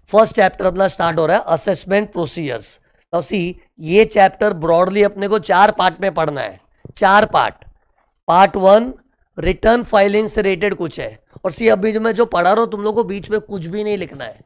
First chapter अपना start हो रहा है असेसमेंट प्रोसीजर्स। तो सी ये चैप्टर ब्रॉडली अपने को 4 पार्ट में पढ़ना है, 4 पार्ट। पार्ट 1 रिटर्न फाइलिंग से रिलेटेड कुछ है, और सी अभी जो मैं जो पढ़ा रहा हूं तुम लोगों को बीच में कुछ भी नहीं लिखना है,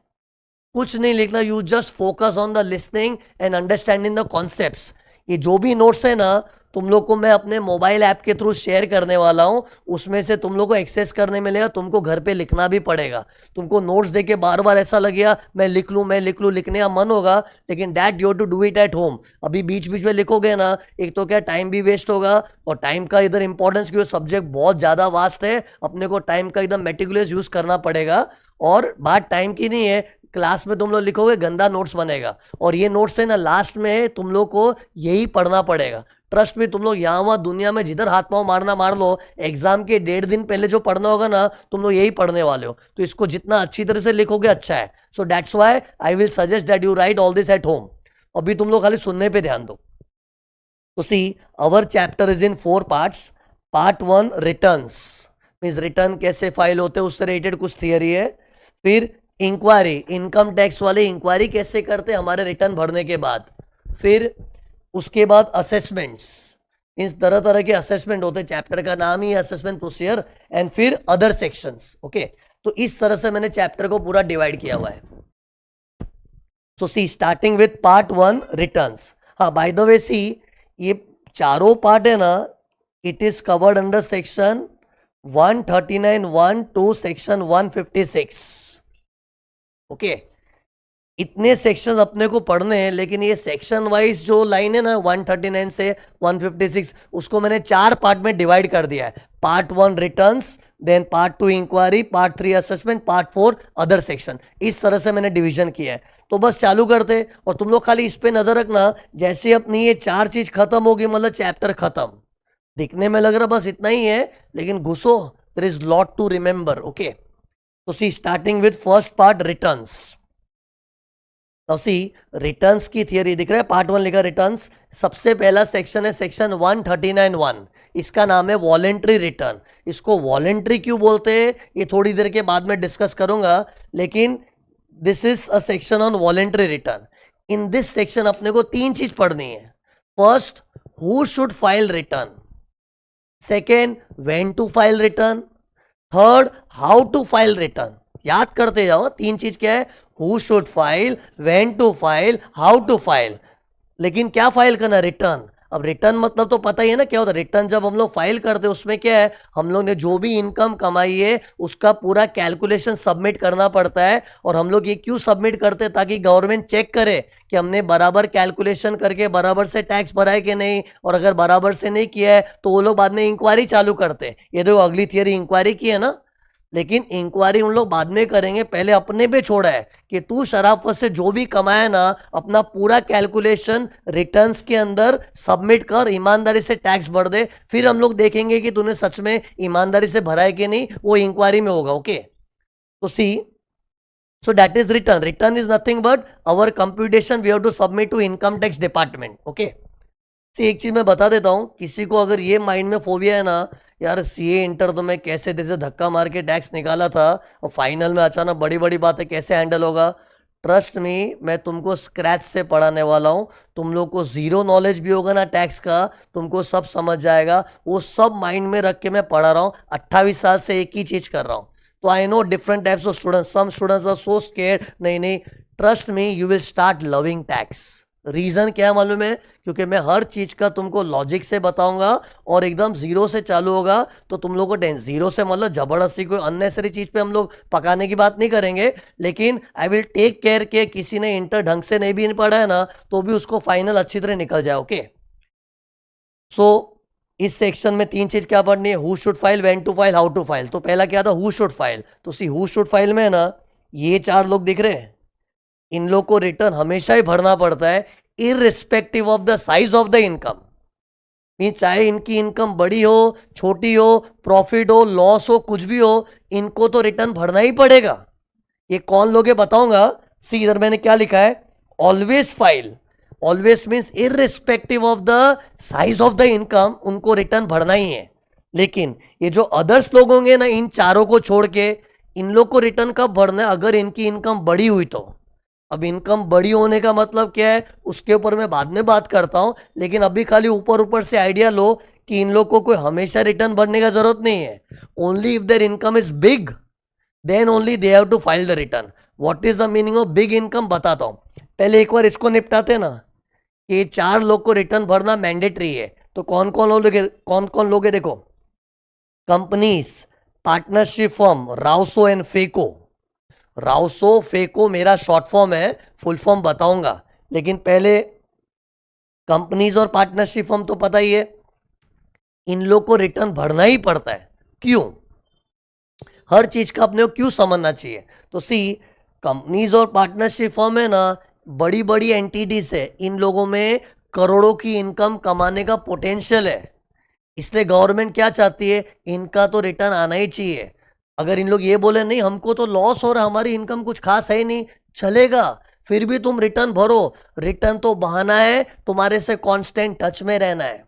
कुछ नहीं लिखना। You just focus on the listening and understanding the concepts. ये जो भी नोट्स है ना तुम लोग को मैं अपने मोबाइल ऐप के थ्रू शेयर करने वाला हूं, उसमें से तुम लोग को एक्सेस करने मिलेगा। तुमको घर पे लिखना भी पड़ेगा। तुमको नोट्स देके बार बार ऐसा लगेगा मैं लिख लूं लिखने का मन होगा, लेकिन that you to do it at home. अभी बीच बीच में लिखोगे ना, एक तो क्या टाइम भी वेस्ट होगा, और टाइम का इधर इंपॉर्टेंस क्योंकि सब्जेक्ट बहुत ज़्यादा वास्ट है, अपने को टाइम का एकदम मेटिकुलस यूज़ करना पड़ेगा। और बात टाइम की नहीं है, क्लास में तुम लोग लिखोगे गंदा नोट्स बनेगा, और ये नोट्स है ना लास्ट में तुम लोग को यही पढ़ना पड़ेगा। ट्रस्ट में तुम लोग यहाँ वहाँ दुनिया में जिधर हाथ पाँव मारना मार लो, एग्जाम के 1.5 दिन पहले जो पढ़ना होगा ना तुम लोग यही पढ़ने वाले हो, तो इसको जितना अच्छी तरह से लिखोगे अच्छा है। So that's why I will suggest that you write all this at home. अभी तुम लोग खाली सुनने पे ध्यान दो। तो see our chapter is in 4 parts. Part 1 returns, means return कैसे फाइल होते हैं उससे रिलेटेड कुछ थियरी है। फिर इंक्वायरी, इनकम टैक्स वाले इंक्वायरी कैसे करते हैं हमारे रिटर्न भरने के बाद। फिर उसके बाद असेसमेंट्स, मीन्स तरह तरह के असेसमेंट होते हैं, चैप्टर का नाम ही असेसमेंट प्रोसीजर। एंड फिर अदर सेक्शंस। ओके, तो इस तरह से मैंने चैप्टर को पूरा डिवाइड किया हुआ है। So see starting with part 1 returns. हाँ बाय द वे सी ये चारों पार्ट है ना, it is covered under section 139(1) to section 156। Okay, इतने सेक्शन अपने को पढ़ने हैं, लेकिन ये सेक्शन वाइज जो लाइन है ना 139 से 156, उसको मैंने 4 पार्ट में डिवाइड कर दिया है। Part 1 returns, then part 2 inquiry, part 3 assessment, part 4 other section. इस तरह से मैंने डिवीजन किया है। तो बस चालू करते, और तुम लोग खाली इस पे नजर रखना, जैसे अपनी ये 4 चीज खत्म होगी मतलब चैप्टर खत्म। दिखने में लग रहा बस इतना ही है, लेकिन घुसो, there is lot to remember. Okay, तो see starting with first part returns. तो सी रिटर्न्स की थियरी दिख रहा है, पार्ट 1 लिखा रिटर्न्स। सबसे पहला सेक्शन है सेक्शन 139(1), इसका नाम है वॉलेंट्री रिटर्न। इसको वॉलेंट्री क्यों बोलते हैं ये थोड़ी देर के बाद में डिस्कस करूंगा, लेकिन this is a section on voluntary return. In this section अपने को 3 चीज पढ़नी है। First, who should file return. Second, when to file return. Third, how to file return. याद करते जाओ, 3 चीज क्या है, who should file, when to file, how to file. लेकिन क्या फाइल करना, रिटर्न। अब रिटर्न मतलब तो पता ही है ना क्या होता है। रिटर्न जब हम लोग फाइल करते हैं उसमें क्या है, हम लोग ने जो भी इनकम कमाई है उसका पूरा कैलकुलेशन सबमिट करना पड़ता है। और हम लोग ये क्यों सबमिट करते हैं, ताकि गवर्नमेंट चेक करे कि हमने बराबर कैलकुलेशन करके बराबर से टैक्स भरा है कि नहीं, और अगर बराबर से नहीं किया है तो वो लोग बाद में इंक्वायरी चालू करते हैं। ये देखो अगली थियरी इंक्वायरी की है ना, लेकिन इंक्वायरी उन लोग बाद में करेंगे, पहले अपने पे छोड़ा है कि तू शराफत से जो भी कमाया ना अपना पूरा कैलकुलेशन रिटर्न्स के अंदर सबमिट कर, ईमानदारी से टैक्स भर दे। फिर हम लोग देखेंगे कि तूने सच में ईमानदारी से भरा है कि नहीं, वो इंक्वायरी में होगा। ओके, तो see so that is return. Return is nothing but our computation we have to submit to income tax department. Okay, see एक चीज मैं बता देता हूं, किसी को अगर ये माइंड में फोबिया है ना, यार सीए इंटर तो मैं कैसे जैसे धक्का मार के टैक्स निकाला था और फाइनल में अचानक बड़ी बड़ी बातें कैसे हैंडल होगा। ट्रस्ट मी, मैं तुमको स्क्रैच से पढ़ाने वाला हूँ। तुम लोग को जीरो नॉलेज भी होगा ना टैक्स का, तुमको सब समझ जाएगा। वो सब माइंड में रख के मैं पढ़ा रहा हूँ। 28 साल से एक ही चीज कर रहा हूँ, तो I know different types of students. Some students are so scared. नहीं, trust me, you will start loving tax. Reason क्या मालूम है, क्योंकि मैं हर चीज का तुमको लॉजिक से बताऊंगा, और एकदम जीरो से चालू होगा। तो तुम लोगों को जीरो से मतलब जबरदस्ती कोई अननेसरी चीज पे हम लोग पकाने की बात नहीं करेंगे, लेकिन आई विल टेक केयर के किसी ने इंटर ढंग से नहीं भी पढ़ा है ना तो भी उसको फाइनल अच्छी तरह निकल जाए। ओके, सो इस सेक्शन में 3 चीज क्या पढ़नी है, who should file, when to file, how to file. तो पहला क्या था, हु शुड फाइल। तो सी हु शुड फाइल में है ना ये 4 लोग दिख रहे हैं, इन लोग को रिटर्न हमेशा ही भरना पड़ता है, irrespective of the size of the income. Mean चाहे इनकी इनकम बड़ी हो, छोटी हो, प्रॉफिट हो, लॉस हो, कुछ भी हो, इनको तो रिटर्न भरना ही पड़ेगा। ये कौन लोग है बताऊंगा। सी इधर मैंने क्या लिखा है, always file. Always means irrespective of the size of the income, उनको रिटर्न भरना ही है। लेकिन ये जो अदर्स लोग होंगे ना, इन चारों को छोड़ के, इन लोग को रिटर्न कब भरना है, अगर इनकी इनकम बड़ी हुई तो। अब इनकम बड़ी होने का मतलब क्या है उसके ऊपर मैं बाद में बात करता हूं, लेकिन अभी खाली ऊपर ऊपर से आइडिया लो कि इन लोग को कोई हमेशा रिटर्न भरने का जरूरत नहीं है. Only if their income is big then only they have to file the return. What is the meaning of big income बताता हूं. पहले एक बार इसको निपटाते ना कि 4 लोग को रिटर्न भरना मैंडेटरी है. तो कौन कौन लोग है देखो. कंपनीज, पार्टनरशिप फर्म, राउसो एंड फेको. राउसो फेको मेरा शॉर्ट फॉर्म है, फुल फॉर्म बताऊंगा, लेकिन पहले कंपनीज और पार्टनरशिप फर्म तो पता ही है, इन लोग को रिटर्न भरना ही पड़ता है. क्यों? हर चीज का अपने को क्यों समझना चाहिए. तो सी, कंपनीज और पार्टनरशिप फर्म है ना, बड़ी बड़ी एंटिटीज है, इन लोगों में करोड़ों की इनकम कमाने का पोटेंशियल है. इसलिए गवर्नमेंट क्या चाहती है, इनका तो रिटर्न आना ही चाहिए. अगर इन लोग ये बोले नहीं हमको तो लॉस हो रहा है, हमारी इनकम कुछ खास है ही नहीं, चलेगा, फिर भी तुम रिटर्न भरो. रिटर्न तो बहाना है तुम्हारे से कांस्टेंट टच में रहना है.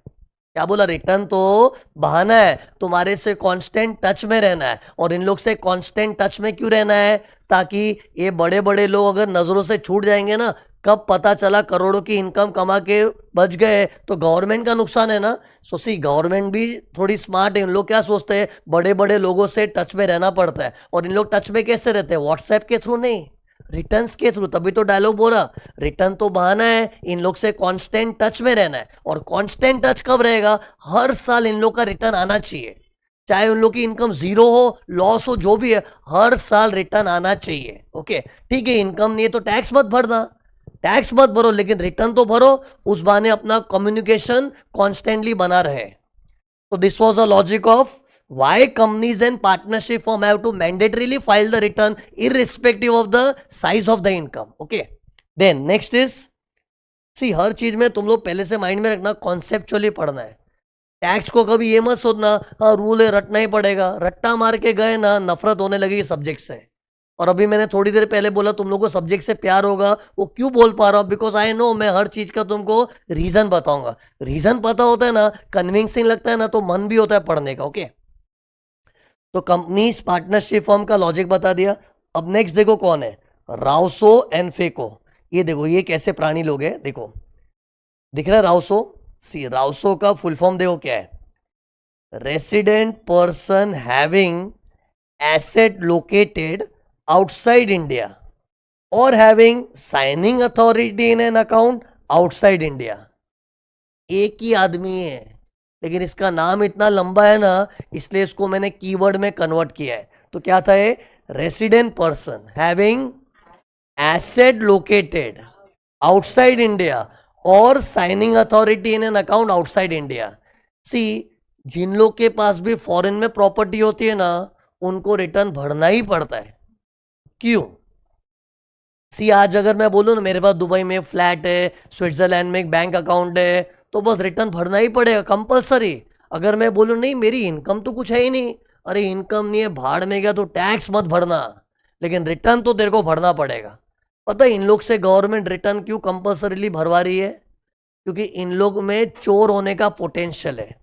क्या बोला? रिटर्न तो बहाना है तुम्हारे से कांस्टेंट टच में रहना है. और इन लोग से कांस्टेंट टच में क्यों रहना है? ताकि ये बड़े बड़े लोग अगर नजरों से छूट जाएंगे ना, कब पता चला करोड़ों की इनकम कमा के बच गए तो गवर्नमेंट का नुकसान है ना. सो सी, गवर्नमेंट भी थोड़ी स्मार्ट है. इन लोग क्या सोचते हैं, बड़े बड़े लोगों से टच में रहना पड़ता है. और इन लोग टच में कैसे रहते हैं? व्हाट्सएप के थ्रू नहीं, रिटर्न्स के थ्रू. तभी तो डायलॉग बोला, रिटर्न तो बहाना है, इन लोग से कांस्टेंट टच में रहना है. और कांस्टेंट टच कब रहेगा? हर साल इन लोग का रिटर्न आना चाहिए. चाहे उन लोग की इनकम जीरो हो, लॉस हो, जो भी है, हर साल रिटर्न आना चाहिए. ओके, ठीक है, इनकम नहीं है तो टैक्स मत भरना, टैक्स मत भरो, लेकिन रिटर्न तो भरो. उस बहाने अपना कम्युनिकेशन कॉन्स्टेंटली बना रहे. तो this was the logic of why companies and partnership firm have to mandatorily file the return irrespective of the size of the income. Okay, then next is, see, हर चीज में तुम लोग पहले से माइंड में रखना, कॉन्सेप्चुअली पढ़ना है. टैक्स को कभी ये मत सोचना हाँ रूल है रटना ही पड़ेगा. रट्टा मार के गए ना, नफरत होने लगी सब्जेक्ट से. और अभी मैंने थोड़ी देर पहले बोला तुम लोगों को सब्जेक्ट से प्यार होगा. वो क्यों बोल पा रहा हूं? बिकॉज आई नो मैं हर चीज का तुमको रीजन बताऊंगा. रीजन पता होता है ना, कन्विंसिंग लगता है ना, तो मन भी होता है पढ़ने का. ओके, तो कंपनीज पार्टनरशिप फर्म का लॉजिक बता दिया. अब नेक्स्ट देखो कौन है, राउसो एंड फेको. ये देखो ये कैसे प्राणी लोग हैं. देखो दिख रहा है राउसो. सी, राउसो का फुल फॉर्म देखो क्या है, resident person having asset located outside India और having signing authority in an account outside India. एक ही आदमी है, लेकिन इसका नाम इतना लंबा है ना, इसलिए इसको मैंने कीवर्ड में कन्वर्ट किया है. तो क्या था ये? Resident person having asset located outside India और signing authority in an account outside India. See, जिन लोग के पास भी फॉरेन में प्रॉपर्टी होती है ना, उनको रिटर्न भरना ही पड़ता है. क्यों? सी, आज अगर मैं बोलूँ ना मेरे पास दुबई में फ्लैट है, स्विट्जरलैंड में एक बैंक अकाउंट है, तो बस रिटर्न भरना ही पड़ेगा कंपलसरी. अगर मैं बोलूँ नहीं मेरी इनकम तो कुछ है ही नहीं, अरे इनकम नहीं है भाड़ में गया, तो टैक्स मत भरना, लेकिन रिटर्न तो तेरे को भरना पड़ेगा. पता है इन लोग से गवर्नमेंट रिटर्न क्यों कंपलसरीली भरवा रही है? क्योंकि इन लोग में चोर होने का पोटेंशियल है.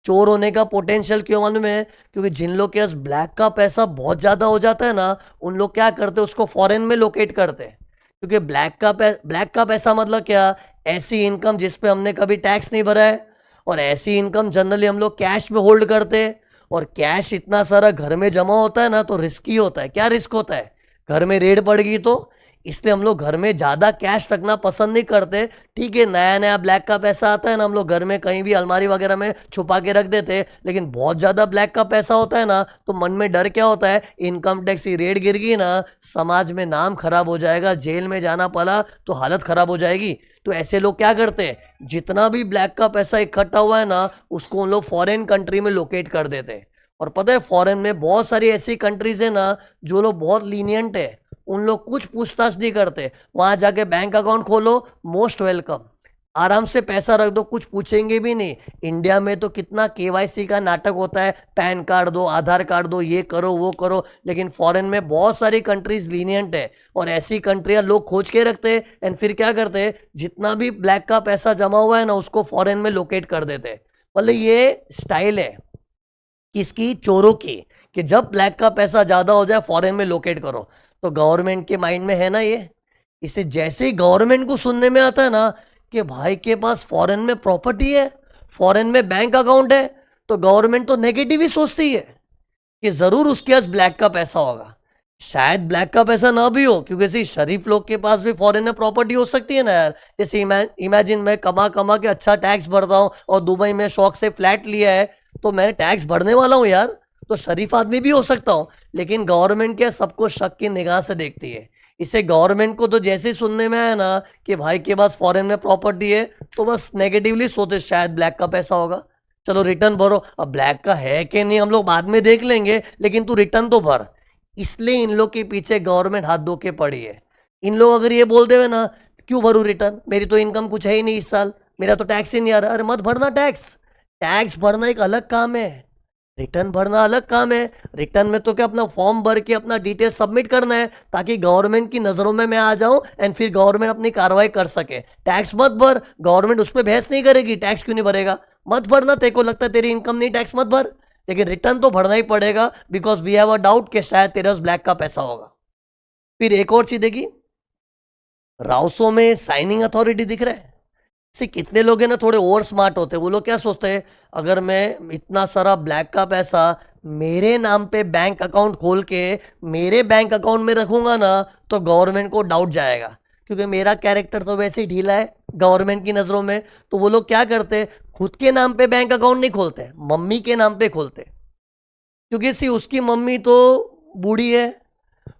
चोर होने का पोटेंशियल क्यों मालूम है? क्योंकि जिन लोग के पास ब्लैक का पैसा बहुत ज्यादा हो जाता है ना, उन लोग क्या करते हैं, उसको फॉरेन में लोकेट करते हैं. क्योंकि ब्लैक का पैसा मतलब क्या? ऐसी इनकम जिस पे हमने कभी टैक्स नहीं भरा है. और ऐसी इनकम जनरली हम लोग कैश में होल्ड करते हैं. और कैश इतना सारा घर में जमा होता है ना, तो रिस्की होता है. क्या रिस्क होता है? घर में रेड पड़ गई तो. इसलिए हम लोग घर में ज़्यादा कैश रखना पसंद नहीं करते. ठीक है, नया नया ब्लैक का पैसा आता है ना, हम लोग घर में कहीं भी अलमारी वगैरह में छुपा के रख देते हैं. लेकिन बहुत ज़्यादा ब्लैक का पैसा होता है ना, तो मन में डर क्या होता है, इनकम टैक्स की रेड गिर गई ना, समाज में नाम खराब हो जाएगा, जेल में जाना पड़ा तो हालत खराब हो जाएगी. तो ऐसे लोग क्या करते हैं, जितना भी ब्लैक का पैसा इकट्ठा हुआ है ना, उसको उन लोग फॉरेन कंट्री में लोकेट कर देते हैं. और पता है फॉरेन में बहुत सारी ऐसी कंट्रीज है ना, जो लोग बहुत लीनियंट है, उन लोग कुछ पूछताछ नहीं करते. वहां जाके बैंक अकाउंट खोलो, मोस्ट वेलकम, आराम से पैसा रख दो, कुछ पूछेंगे भी नहीं. इंडिया में तो कितना केवाईसी का नाटक होता है, पैन कार्ड दो, आधार कार्ड दो, ये करो वो करो. लेकिन फॉरेन में बहुत सारी कंट्रीज लीनियंट है, और ऐसी कंट्रियां लोग खोज के रखते हैं. एंड फिर क्या करते हैं, जितना भी ब्लैक का पैसा जमा हुआ है ना, उसको फॉरेन में लोकेट कर देते हैं. मतलब ये स्टाइल है किसकी? चोरों की, कि जब ब्लैक का पैसा ज्यादा हो जाए फॉरेन में लोकेट करो. तो गवर्नमेंट के माइंड में है ना ये, इसे जैसे ही गवर्नमेंट को सुनने में आता है ना कि भाई के पास फॉरेन में प्रॉपर्टी है, फॉरेन में बैंक अकाउंट है, तो गवर्नमेंट तो नेगेटिव ही सोचती है कि जरूर उसके पास ब्लैक का पैसा होगा। शायद ब्लैक का पैसा ना भी हो, क्योंकि ऐसे शरीफ लोग के पास भी फॉरेन में प्रॉपर्टी हो सकती है ना यार। जैसे इमेजिन मैं कमा कमा के अच्छा टैक्स भरता हूँ और दुबई में शौक से फ्लैट लिया है, तो मैं टैक्स भरने वाला हूँ यार, तो शरीफ आदमी भी हो सकता हूँ। लेकिन गवर्नमेंट क्या सबको शक की निगाह से देखती है। इसे गवर्नमेंट को तो जैसे ही सुनने में आया ना कि भाई के पास फॉरेन में प्रॉपर्टी है, तो बस नेगेटिवली सोचे शायद ब्लैक का पैसा होगा, चलो रिटर्न भरो। अब ब्लैक का है कि नहीं हम लोग बाद में देख लेंगे, लेकिन तू रिटर्न तो भर। इसलिए इन लोग के पीछे गवर्नमेंट हाथ धो के पड़ी है। इन लोग अगर ये बोल देवे ना क्यों भरूं रिटर्न, मेरी तो इनकम कुछ है ही नहीं इस साल, मेरा तो टैक्स ही नहीं आ रहा, अरे मत भरना टैक्स। टैक्स भरना एक अलग काम है, रिटर्न भरना अलग काम है। रिटर्न में तो क्या अपना फॉर्म भर के अपना डिटेल सबमिट करना है ताकि गवर्नमेंट की नजरों में मैं आ जाऊं एंड फिर गवर्नमेंट अपनी कार्रवाई कर सके। टैक्स मत भर, गवर्नमेंट उस पर बहस नहीं करेगी, टैक्स क्यों नहीं भरेगा, मत भरना, तेरे को लगता है तेरी इनकम नहीं, टैक्स मत भर। लेकिन रिटर्न तो भरना ही पड़ेगा because we have a doubt कि शायद तेरे पास ब्लैक का पैसा होगा। फिर एक और चीज देखी, राउसो में साइनिंग अथॉरिटी दिख रहा है। से कितने लोग हैं ना थोड़े ओवर स्मार्ट होते हैं, वो लोग क्या सोचते हैं, अगर मैं इतना सारा ब्लैक का पैसा मेरे नाम पे बैंक अकाउंट खोल के मेरे बैंक अकाउंट में रखूंगा ना तो गवर्नमेंट को डाउट जाएगा, क्योंकि मेरा कैरेक्टर तो वैसे ही ढीला है गवर्नमेंट की नज़रों में। तो वो लोग क्या करते हैं, खुद के नाम पे बैंक अकाउंट नहीं खोलते, मम्मी के नाम पे खोलते, क्योंकि सी उसकी मम्मी तो बूढ़ी है,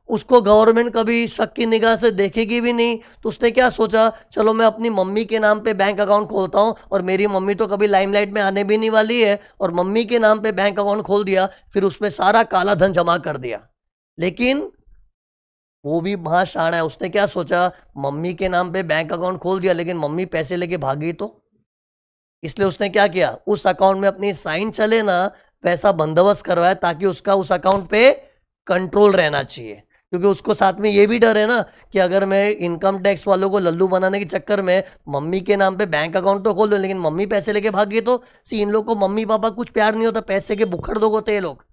उसको गवर्नमेंट कभी शक की निगाह से देखेगी भी नहीं। तो उसने क्या सोचा, चलो मैं अपनी मम्मी के नाम पे बैंक अकाउंट खोलता हूँ, और मेरी मम्मी तो कभी लाइमलाइट में आने भी नहीं वाली है, और मम्मी के नाम पे बैंक अकाउंट खोल दिया, फिर उसमें सारा काला धन जमा कर दिया। लेकिन वो भी महाशाण है, उसने क्या सोचा, मम्मी के नाम पे बैंक अकाउंट खोल दिया लेकिन मम्मी पैसे लेके भागी तो, इसलिए उसने क्या किया, उस अकाउंट में अपनी साइन चले ना वैसा बंदोबस्त करवाया ताकि उसका उस अकाउंट पे कंट्रोल रहना चाहिए। क्योंकि उसको साथ में ये भी डर है ना कि अगर मैं इनकम टैक्स वालों को लल्लू बनाने के चक्कर में मम्मी के नाम पे बैंक अकाउंट तो खोल दूं लेकिन मम्मी पैसे लेके भाग गई तो सी इन लोग को मम्मी पापा कुछ प्यार नहीं होता, पैसे के भुक्खड़ लोग होते हैं लोग।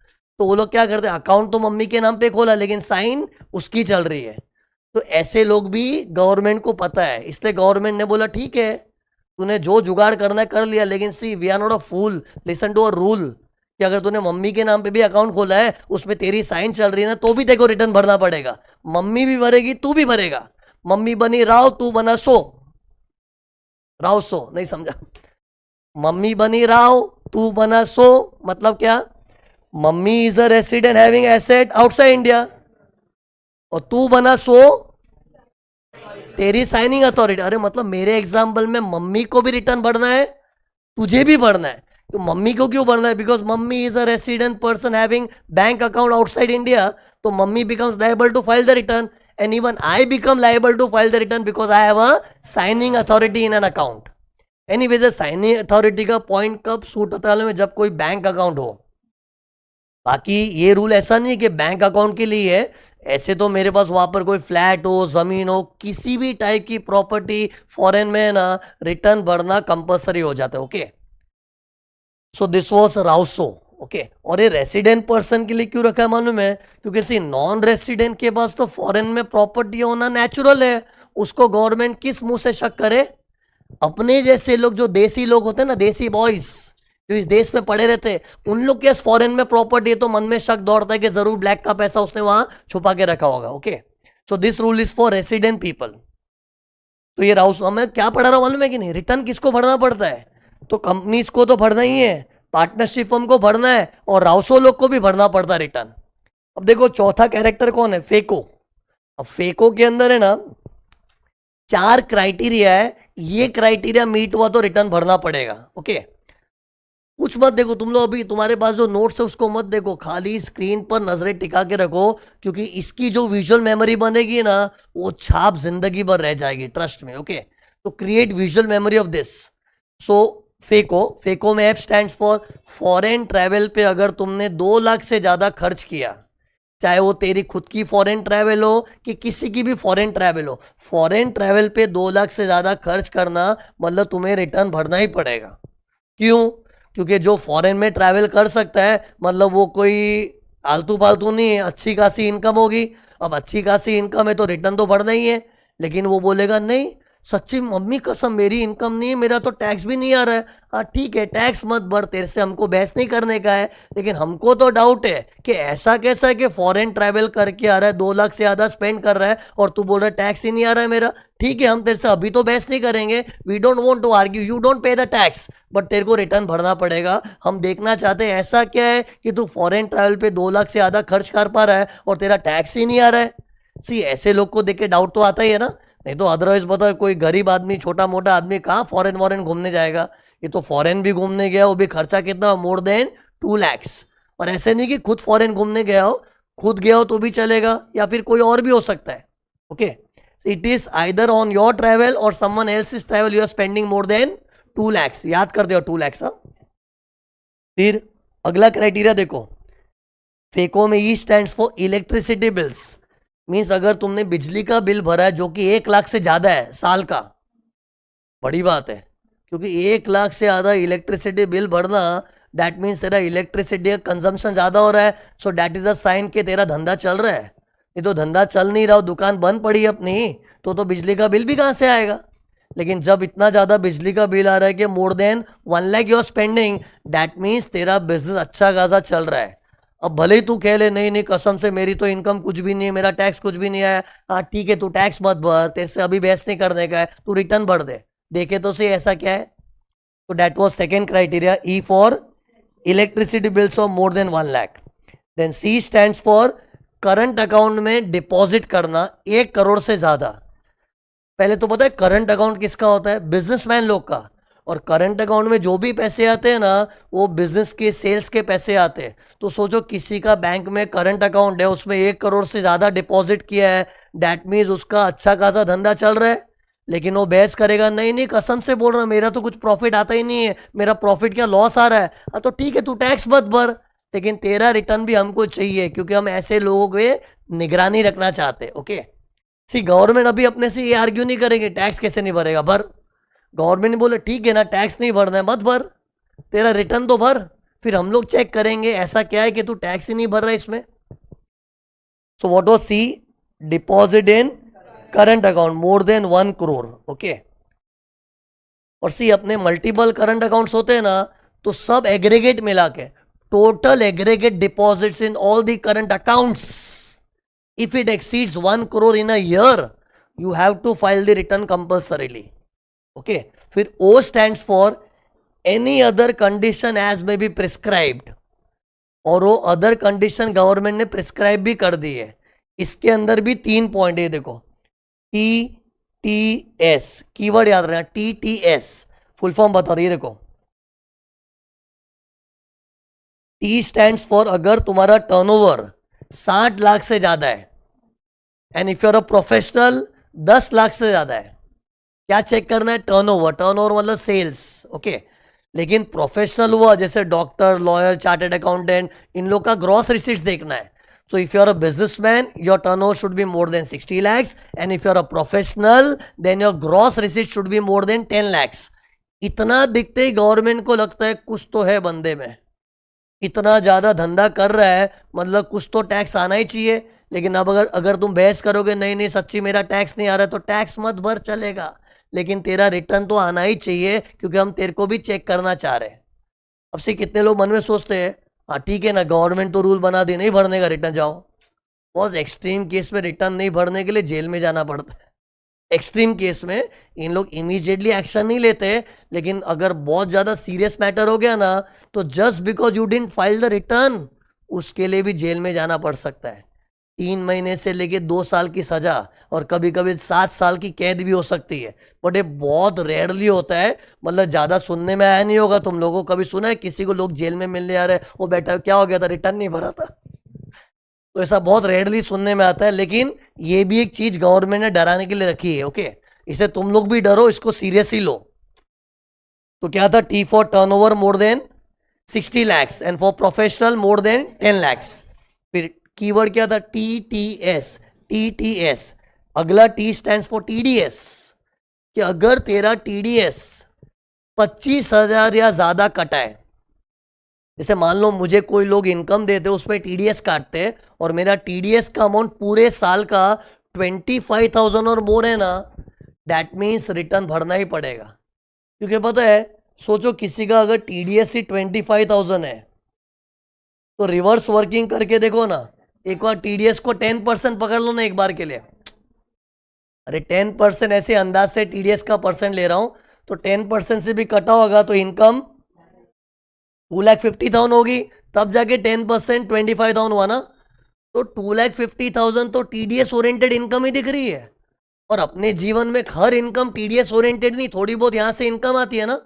तो वो लोग क्या करते हैं, अकाउंट तो मम्मी के नाम पे खोला लेकिन साइन उसकी चल रही है। तो ऐसे लोग भी गवर्नमेंट को पता है, इसलिए गवर्नमेंट ने बोला ठीक है तूने जो जुगाड़ करना है कर लिया, लेकिन see we are not a fool, listen to a rule कि अगर तूने मम्मी के नाम पे भी अकाउंट खोला है उसमें तेरी साइन चल रही है ना तो भी तेरे को रिटर्न भरना पड़ेगा। मम्मी भी भरेगी तू भी भरेगा। मम्मी बनी राव तू बना सो, राव सो नहीं समझा, मम्मी बनी राव तू बना सो मतलब क्या, mummy is a resident having asset outside India और तू बना सो तेरी साइनिंग अथॉरिटी। अरे मतलब मेरे एग्जाम्पल में मम्मी को भी रिटर्न भरना है, तुझे भी भरना है। तो मम्मी को क्यों भरना है, because mummy is a resident person having bank account outside India, तो mummy becomes liable to file the return and even I become liable to file the return because I have a signing authority in an account. Anyways signing authority का point कब suit होता है, जब कोई bank account हो। बाकी ये rule ऐसा नहीं है कि बैंक अकाउंट के लिए है, ऐसे तो मेरे पास वहां पर कोई फ्लैट हो, जमीन हो, किसी भी टाइप की प्रॉपर्टी फॉरेन में ना रिटर्न भरना कंपलसरी हो जाता है। ओके, सो दिस वाज राउसो। ओके, और ये रेसिडेंट पर्सन के लिए क्यों रखा है मालूम है, क्योंकि सी नॉन रेसिडेंट के पास तो फॉरेन में प्रॉपर्टी होना नेचुरल है, उसको गवर्नमेंट किस मुंह से शक करे। अपने जैसे लोग जो देसी लोग होते हैं ना, देसी बॉयज जो इस देश में पड़े रहते हैं, उन लोग के फॉरेन में प्रॉपर्टी है तो मन में शक दौड़ता है कि जरूर ब्लैक का पैसा उसने वहां छुपा के रखा होगा। Okay, so this rule is for resident people. तो ये राउस हमें क्या पढ़ा रहा मालूम है कि नहीं, रिटर्न किसको भरना पड़ता है, तो कंपनीज को तो भरना ही है, पार्टनरशिप फर्म को भरना है, और राउसो लोग को भी भरना पड़ता है रिटर्न। अब देखो चौथा कैरेक्टर कौन है, फेको। अब फेको के अंदर है ना 4 क्राइटेरिया है, ये क्राइटेरिया मीट हुआ तो रिटर्न भरना पड़ेगा। ओके, कुछ मत देखो तुम लोग, अभी तुम्हारे पास जो नोट्स है उसको मत देखो, खाली स्क्रीन पर नजरें टिका के रखो, क्योंकि इसकी जो विजुअल मेमोरी बनेगी ना वो छाप जिंदगी भर रह जाएगी, ट्रस्ट में। ओके, तो create visual memory of this. So फेको में F stands for foreign travel पे अगर तुमने 2 लाख से ज्यादा खर्च किया, चाहे वो तेरी खुद की फॉरेन ट्रैवल हो कि किसी की भी फॉरेन ट्रैवल हो, फॉरेन ट्रैवल पे 2 लाख से ज्यादा खर्च करना मतलब तुम्हें रिटर्न भरना ही पड़ेगा। क्यों, क्योंकि जो फॉरेन में ट्रैवल कर सकता है मतलब वो कोई आलतू फालतू नहीं है, अच्छी खासी इनकम होगी। अब अच्छी खासी इनकम है तो रिटर्न तो भरना ही है, लेकिन वो बोलेगा नहीं सच्ची मम्मी कसम मेरी इनकम नहीं है, मेरा तो टैक्स भी नहीं आ रहा है। हाँ ठीक है टैक्स मत भर, तेरे से हमको बहस नहीं करने का है, लेकिन हमको तो डाउट है कि ऐसा कैसा है कि फॉरेन ट्रैवल करके आ रहा है, 2 लाख से ज़्यादा स्पेंड कर रहा है और तू बोल रहा है टैक्स ही नहीं आ रहा है मेरा। ठीक है हम तेरे से अभी तो बहस नहीं करेंगे, we don't want to argue, you don't pay the tax, but तेरे को रिटर्न भरना पड़ेगा। हम देखना चाहते हैं ऐसा क्या है कि तू फॉरेन ट्रैवल पे 2 लाख से ज़्यादा खर्च कर पा रहा है और तेरा टैक्स ही नहीं आ रहा है। सी ऐसे लोग को देख के डाउट तो आता ही है ना, नहीं तो अदरवाइज बता कोई गरीब आदमी छोटा मोटा आदमी कहाँ फॉरेन वॉरेन घूमने जाएगा। ये तो फॉरेन भी घूमने गया, वो भी खर्चा कितना, मोर देन 2 lakhs। और ऐसे नहीं कि खुद फॉरेन घूमने गया हो, खुद गया हो तो भी चलेगा या फिर कोई और भी हो सकता है। Okay it is either on your travel और someone else travel you are spending more than 2 lakhs, याद कर दो 2 lakhs। फिर अगला क्राइटेरिया देखो, फेको में ई stands for electricity bills, means अगर तुमने बिजली का बिल भरा है जो कि 1 लाख से ज्यादा है साल का, बड़ी बात है क्योंकि 1 लाख से ज्यादा इलेक्ट्रिसिटी बिल भरना दैट मीन्स तेरा इलेक्ट्रिसिटी का कंजम्पशन ज्यादा हो रहा है, so that is a sign कि तेरा धंधा चल रहा है। ये तो धंधा चल नहीं रहा, दुकान बंद पड़ी अपनी, तो बिजली का बिल भी कहाँ से आएगा। लेकिन जब इतना ज्यादा बिजली का बिल आ रहा है कि more than 1 lakh you are spending, that means तेरा बिजनेस अच्छा खासा चल रहा है। अब भले ही तू कह ले नहीं नहीं कसम से मेरी तो इनकम कुछ भी नहीं है, मेरा टैक्स कुछ भी नहीं आया, हाँ ठीक है तू टैक्स मत भर, तेरे से अभी बहस नहीं करने का है, तू रिटर्न भर दे, देखे तो सही ऐसा क्या है। तो that was second criteria, E for electricity bills of more than 1 lakh. Then C stands for current account में डिपॉजिट करना 1 करोड़ से ज्यादा। पहले तो पता है करंट अकाउंट किसका होता है, बिजनेसमैन लोग का, और करंट अकाउंट में जो भी पैसे आते हैं ना वो बिजनेस के सेल्स के पैसे आते हैं। तो सोचो किसी का बैंक में करंट अकाउंट है, उसमें 1 करोड़ से ज्यादा डिपॉजिट किया है, दैट मीन्स उसका अच्छा खासा धंधा चल रहा है। लेकिन वो बहस करेगा नहीं नहीं कसम से बोल रहा हूँ मेरा तो कुछ प्रॉफिट आता ही नहीं है, मेरा प्रॉफिट क्या लॉस आ रहा है। हाँ तो ठीक है तू टैक्स मत भर, लेकिन तेरा रिटर्न भी हमको चाहिए क्योंकि हम ऐसे लोगों के निगरानी रखना चाहते। ओके सी गवर्नमेंट अभी अपने से ये आर्ग्यू नहीं करेंगे टैक्स कैसे नहीं भरेगा, भर। गवर्नमेंट ने बोले ठीक है ना टैक्स नहीं भरना है मत भर, तेरा रिटर्न तो भर, फिर हम लोग चेक करेंगे ऐसा क्या है कि तू टैक्स ही नहीं भर रहा है इसमें। So what was C, deposit in current account more than 1 crore. Okay और सी अपने मल्टीपल करंट अकाउंट्स होते हैं ना, तो सब एग्रीगेट मिला के total aggregate deposits in all the current accounts, if it exceeds 1 crore in a year you have to file the return compulsorily. Okay फिर O stands for any other condition as may be prescribed, और वो other condition government ने prescribe भी कर दी है। इसके अंदर भी 3 पॉइंट है देखो, TTS कीवर्ड याद रखना, TTS फुल फॉर्म बता रही है देखो। T स्टैंड्स फॉर अगर तुम्हारा टर्नओवर 60 लाख से ज्यादा है, and if you are a professional 10 lakh से ज्यादा है। क्या चेक करना है, टर्नओवर, टर्नओवर मतलब सेल्स। ओके लेकिन प्रोफेशनल हुआ जैसे डॉक्टर, लॉयर, चार्टर्ड अकाउंटेंट, इन लोग का ग्रॉस रिसीट्स देखना है। So if you are a businessman, your turnover should be more than 60 lakhs, and if you are a professional, then your gross receipt should be more than 10 lakhs. इतना दिखते ही government को लगता है कुछ तो है बंदे में, इतना ज्यादा धंधा कर रहा है मतलब कुछ तो टैक्स आना ही चाहिए। लेकिन अब अगर तुम बहस करोगे नहीं नहीं सच्ची मेरा टैक्स नहीं आ रहा है, तो टैक्स मत भर चलेगा, लेकिन तेरा रिटर्न तो आना ही चाहिए क्योंकि हम तेरे को भी चेक करना चाह रहे हैं। अब से कितने लोग मन में सोचते हैं हाँ ठीक है ना गवर्नमेंट तो रूल बना दी नहीं भरने का रिटर्न जाओ, बहुत एक्सट्रीम केस में रिटर्न नहीं भरने के लिए जेल में जाना पड़ता है। एक्सट्रीम केस में इन लोग इमीडिएटली एक्शन नहीं लेते, लेकिन अगर बहुत ज़्यादा सीरियस मैटर हो गया ना तो just because you didn't file the return उसके लिए भी जेल में जाना पड़ सकता है। 3 महीने से लेके 2 साल की सजा और कभी कभी 7 साल की कैद भी हो सकती है, बट ये बहुत रेयरली होता है। मतलब ज़्यादा सुनने में आया नहीं होगा तुम लोगों को, कभी सुना है किसी को लोग जेल में मिलने आ रहे हैं वो बैठा क्या हो गया था रिटर्न नहीं भरा था, तो ऐसा बहुत रेयरली सुनने में आता है। लेकिन ये भी एक चीज गवर्नमेंट ने डराने के लिए रखी है। ओके इसे तुम लोग भी डरो, इसको सीरियसली लो। तो क्या था, T for turnover more than 60 lakhs and for professional more than 10 lakhs। फिर कीवर्ड क्या था, TTS, TTS। अगला T स्टैंड्स फॉर TDS, कि अगर तेरा TDS 25,000 या ज्यादा कटा है, जैसे मान लो मुझे कोई लोग इनकम देते उसमें TDS काटते हैं और मेरा TDS का अमाउंट पूरे साल का 25,000 और मोर है ना, दैट मीन्स रिटर्न भरना ही पड़ेगा। क्योंकि पता है, सोचो किसी का अगर टीडीएस ही 25,000 है, तो रिवर्स वर्किंग करके देखो ना, एक बार टीडीएस को 10% पकड़ लो ना एक बार के लिए। अरे 10% ऐसे अंदाज से टीडीएस का परसेंट ले रहा हूं, तो 10% से भी कटा होगा तो इनकम 2,50,000 होगी, तब जाके 10% 25,000 हुआ ना। तो 2,50,000 तो टीडीएस ओरिएंटेड इनकम ही दिख रही है। और अपने जीवन में हर इनकम टीडीएस ओरिएंटेड नहीं, थोड़ी बहुत यहां से इनकम आती है ना।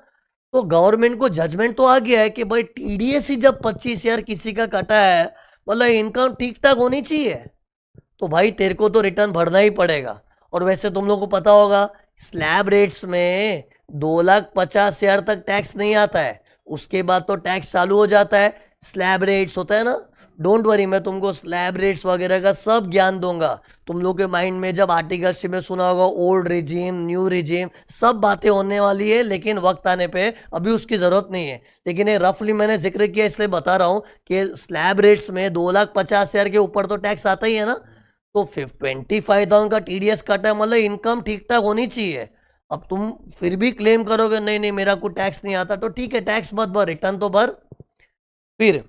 तो गवर्नमेंट को जजमेंट तो आ गया है कि भाई टीडीएस ही जब 25,000 किसी का कटा है, मतलब इनकम ठीक ठाक होनी चाहिए, तो भाई तेरे को तो रिटर्न भरना ही पड़ेगा। और वैसे तुम लोग को पता होगा, स्लैब रेट्स में 2,50,000 तक टैक्स नहीं आता है, उसके बाद तो टैक्स चालू हो जाता है। स्लैब रेट्स होता है ना, डोंट वरी, मैं तुमको स्लैब रेट्स वगैरह का सब ज्ञान दूंगा। तुम लोग के माइंड में जब आर्टिकल्स में सुना होगा ओल्ड रिजीम, न्यू रिजीम, सब बातें होने वाली है, लेकिन वक्त आने पे अभी उसकी ज़रूरत नहीं है। लेकिन ये रफली मैंने जिक्र किया इसलिए बता रहा हूँ कि स्लैब रेट्स में 2,50,000 के ऊपर तो टैक्स आता ही है ना। तो 25,000 का टीडीएस कटा है, मतलब इनकम ठीक ठाक होनी चाहिए। अब तुम फिर भी क्लेम करोगे नहीं नहीं मेरा कोई टैक्स नहीं आता, तो ठीक है, टैक्स मत भर, रिटर्न तो भर। फिर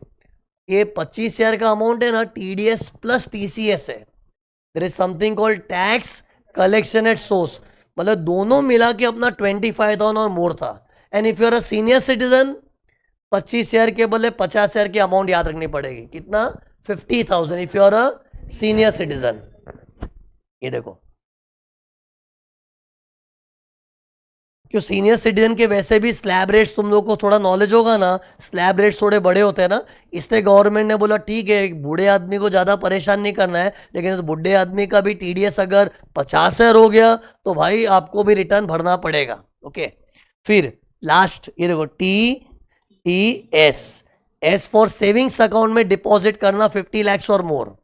ये 25,000 का अमाउंट है ना, टीडीएस प्लस टीसीएस है। There is something called tax collection at source, मतलब दोनों मिला के अपना 25,000 और मोर था। And if you are a senior citizen, 25,000 के बदले 50,000 की अमाउंट याद रखनी पड़ेगी। कितना? 50,000 if you are a senior citizen. ये देखो, क्यों सीनियर सिटीजन के वैसे भी स्लैब रेट्स तुम लोग को थोड़ा नॉलेज होगा ना, स्लैब रेट्स थोड़े बड़े होते हैं ना, इसलिए गवर्नमेंट ने बोला ठीक है बूढ़े आदमी को ज़्यादा परेशान नहीं करना है, लेकिन तो बूढ़े आदमी का भी टीडीएस अगर 50,000 हो गया तो भाई आपको भी रिटर्न भरना पड़ेगा। ओके, फिर लास्ट ये देखो, TES, S for savings account में डिपॉजिट करना 50 लाख और मोर।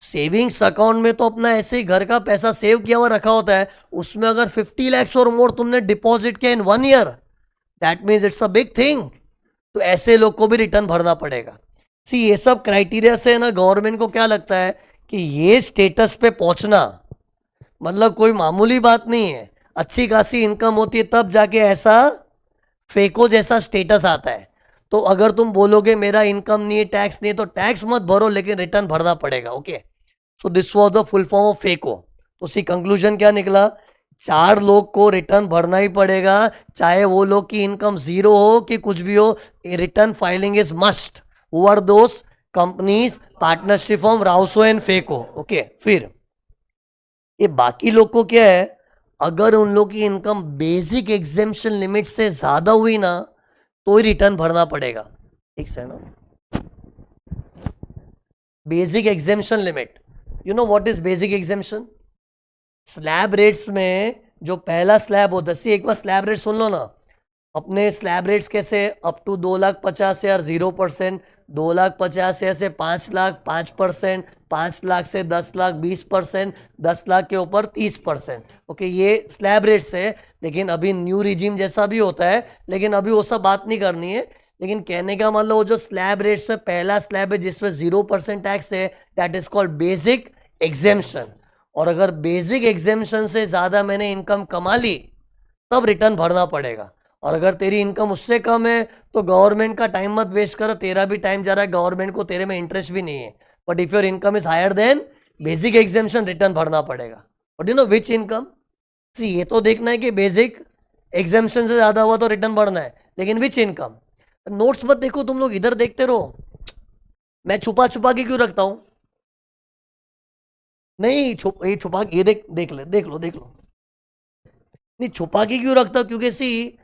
सेविंग्स अकाउंट में तो अपना ऐसे ही घर का पैसा सेव किया हुआ रखा होता है, उसमें अगर 50 लाख और मोर तुमने डिपॉजिट किया इन 1 year, that means it's a big thing. तो ऐसे लोग को भी रिटर्न भरना पड़ेगा। सी ये सब क्राइटेरिया से ना गवर्नमेंट को क्या लगता है कि ये स्टेटस पे पहुंचना मतलब कोई मामूली बात नहीं है। अच्छी खासी इनकम होती है तब जाके ऐसा फेको जैसा स्टेटस आता है। तो अगर तुम बोलोगे मेरा इनकम नहीं है, टैक्स नहीं है, तो टैक्स मत भरो, लेकिन रिटर्न भरना पड़ेगा। Okay, so this was the full form of phaco. तो सी कंक्लूजन क्या निकला? 4 लोग को रिटर्न भरना ही पड़ेगा, चाहे वो लोग की इनकम 0 हो कि कुछ भी हो, return filing is must. Who are those companies? Partnership form राउसो एंड फेको। ओके, फिर ये बाकी लोग को क्या है, अगर उन लोग की इनकम बेसिक एग्जेम्पशन लिमिट से ज्यादा हुई ना, तो ही रिटर्न भरना पड़ेगा। ठीक है ना? Basic exemption limit, you know what is basic exemption? Slab rates में जो पहला स्लैब होता है, एक बार स्लैब रेट सुन लो ना। अपने स्लैब रेट्स कैसे? अप टू 2,50,000 0%, 2,50,000 से 5 लाख 5%, 5 लाख से 10 लाख 20%, 10 लाख के ऊपर 30%। ओके, ये स्लैब रेट्स है। लेकिन अभी न्यू रिजीम जैसा भी होता है, लेकिन अभी वो सब बात नहीं करनी है। लेकिन कहने का मतलब वो जो स्लैब रेट्स में पहला स्लैब है जिसमें 0% टैक्स है, that is called basic exemption. और अगर बेसिक एग्जेम्पशन से ज़्यादा मैंने इनकम कमा ली तब रिटर्न भरना पड़ेगा। और अगर तेरी इनकम उससे कम है तो गवर्नमेंट का टाइम मत वेस्ट करो, तेरा भी टाइम जा रहा है, गवर्नमेंट को तेरे में इंटरेस्ट भी नहीं है। But if your income is higher than basic exemption, return भरना पड़ेगा। But you know which income? See ये तो देखना है कि बेसिक एग्जेम्पशन से ज़्यादा हुआ तो रिटर्न भरना है, लेकिन विच इनकम? नोट्स मत देखो तुम लोग, इधर देखते रहो। मैं छुपा छुपा के क्यों रखता हूं? नहीं ये छुपा, ये देख लो। नहीं छुपा के क्यों रखता? क्योंकि सी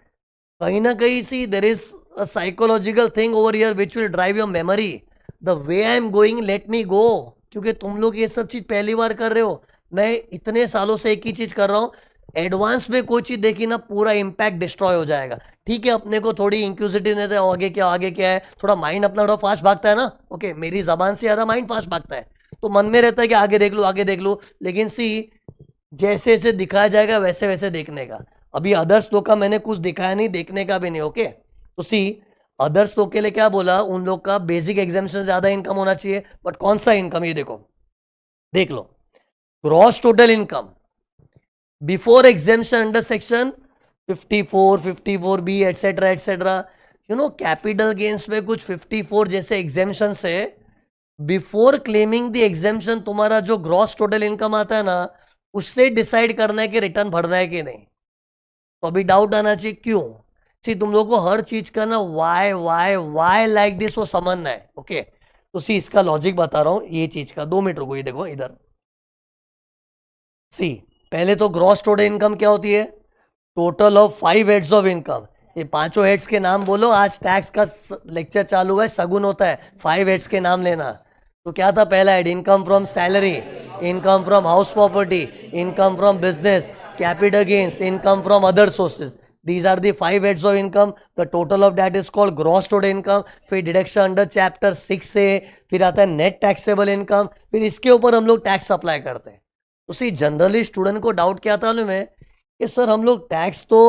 कहीं ना कहीं see there is a psychological thing over here which will drive your memory. The way I am going, let me go. क्योंकि तुम लोग ये सब चीज पहली बार कर रहे हो, मैं इतने सालों से एक ही चीज कर रहा हूँ। एडवांस में कोई चीज देखी ना, पूरा इंपैक्ट डिस्ट्रॉय हो जाएगा। ठीक है, अपने को थोड़ी इंक्यूजिटिवनेस है, आगे क्या है, थोड़ा माइंड अपना थोड़ा फास्ट भागता है ना। ओके, मेरी जबान से ज्यादा माइंड फास्ट भागता है, तो मन में रहता है कि आगे देख लूँ। लेकिन सी जैसे जैसे दिखाया जाएगा वैसे वैसे देखने का। अभी अदर्स लोग का मैंने कुछ दिखाया नहीं, देखने का भी नहीं। ओके, तो सी अदर्स लोग के लिए क्या बोला, उन लोग का बेसिक एग्जामिनेशन ज्यादा इनकम होना चाहिए। बट कौन सा इनकम? ये देखो, देख लो। Gross total income before exemption under section 54, 54B et cetera et cetera, capital gains में कुछ 54 जैसे एग्जेम्पशन से बिफोर क्लेमिंग द एग्जेम्पशन तुम्हारा जो ग्रॉस टोटल इनकम आता है ना, उससे डिसाइड करना है कि रिटर्न भरना है कि नहीं। तो अभी डाउट आना चाहिए क्यों। सी तुम लोगों को हर चीज का ना why why why like this वो समझना है। ओके, तो सी इसका लॉजिक बता रहा हूं ये चीज का। 2 मिनट रुको, ये देखो इधर। सी पहले तो ग्रॉस टोटल इनकम क्या होती है? Total of 5 heads of income. ये पांचों हेड्स के नाम बोलो। आज टैक्स का लेक्चर चालू है, शगुन होता है 5 हेड्स के नाम लेना। तो क्या था पहला head? Income from salary, income from house property, income from business, capital gains, income from other sources. These are the 5 heads of income. The total of that is called gross total income. फिर deduction under chapter 6 से फिर आता है net taxable income. फिर इसके ऊपर हम लोग टैक्स अप्लाई करते हैं। उसी जनरली स्टूडेंट को डाउट क्या आता है में कि सर हम लोग टैक्स तो